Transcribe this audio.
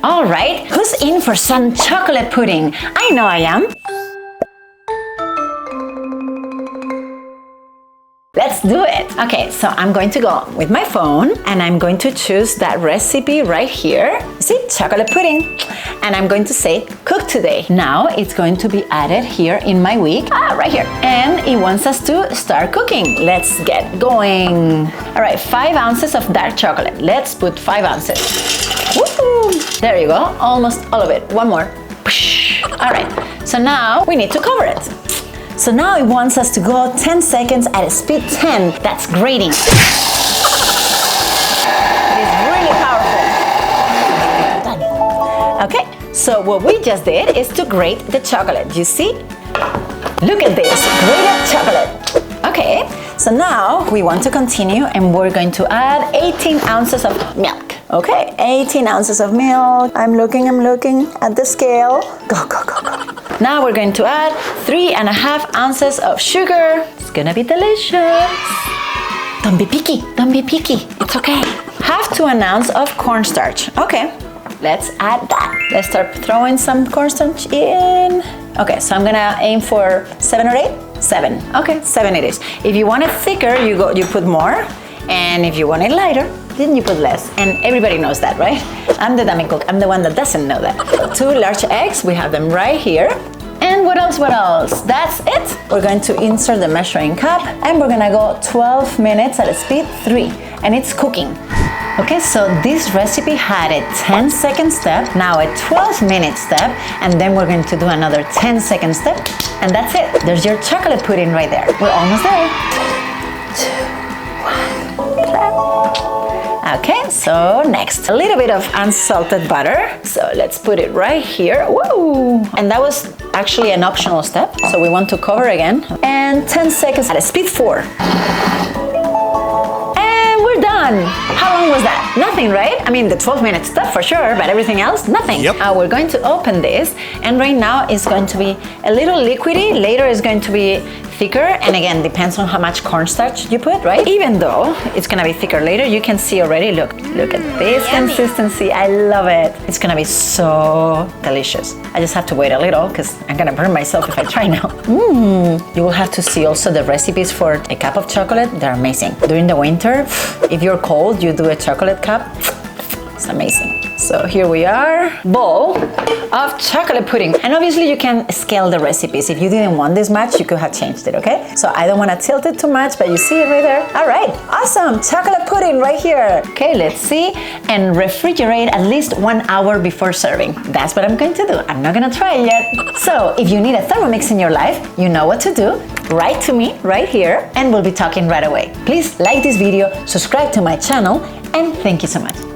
All right, who's in for some chocolate pudding? I know I am. Let's do it. Okay, so I'm going to go with my phone and I'm going to choose that recipe right here. See, chocolate pudding. And I'm going to say cook today. Now it's going to be added here in my week. Right here. And it wants us to start cooking. Let's get going. All right, 5 ounces of dark chocolate. Let's put 5 ounces. Woo! There you go. Almost all of it. One more. All right, so now we need to cover it. So now it wants us to go 10 seconds at speed 10. That's grating. It is really powerful. Done. Okay, so what we just did is to grate the chocolate. You see? Look at this, grated chocolate. Okay, so now we want to continue and we're going to add 18 ounces of milk. Okay, 18 ounces of milk. I'm looking at the scale. Go, go, go, go. Now we're going to add 3.5 ounces of sugar. It's gonna be delicious. Don't be picky, don't be picky. It's okay. 1/2 ounce of cornstarch. Okay, let's add that. Let's start throwing some cornstarch in. Okay, so I'm gonna aim for 7 or 8? 7. Okay, 7 it is. If you want it thicker, you put more. And if you want it lighter, then you put less. And everybody knows that, right? I'm the dummy cook. I'm the one that doesn't know that. 2 large eggs, we have them right here. And what else? That's it. We're going to insert the measuring cup and we're gonna go 12 minutes at speed 3. And it's cooking. Okay, so this recipe had a 10-second step, now a 12-minute step, and then we're going to do another 10-second step. And that's it. There's your chocolate pudding right there. We're almost there. 2, 1, clap. Okay, so next, a little bit of unsalted butter. So let's put it right here. Whoa! And that was actually an optional step. So we want to cover again. And 10 seconds at speed 4. And we're done. How long was that? Nothing, right? I mean, the 12-minute step for sure, but everything else, nothing. Yep. We're going to open this, and right now it's going to be a little liquidy. Later it's going to be thicker, and again, depends on how much cornstarch you put, right? Even though it's gonna be thicker later, you can see already, look at this consistency. I love it. It's gonna be so delicious. I just have to wait a little because I'm gonna burn myself if I try now. You will have to see also the recipes for a cup of chocolate. They're amazing. During the winter, if you're cold, you do a chocolate cup. It's amazing. So here we are, bowl of chocolate pudding. And obviously you can scale the recipes. If you didn't want this much, you could have changed it, okay? So I don't want to tilt it too much, but you see it right there? All right, awesome, chocolate pudding right here. Okay, let's see. And refrigerate at least 1 hour before serving. That's what I'm going to do. I'm not gonna try it yet. So if you need a Thermomix in your life, you know what to do. Write to me right here, and we'll be talking right away. Please like this video, subscribe to my channel, and thank you so much.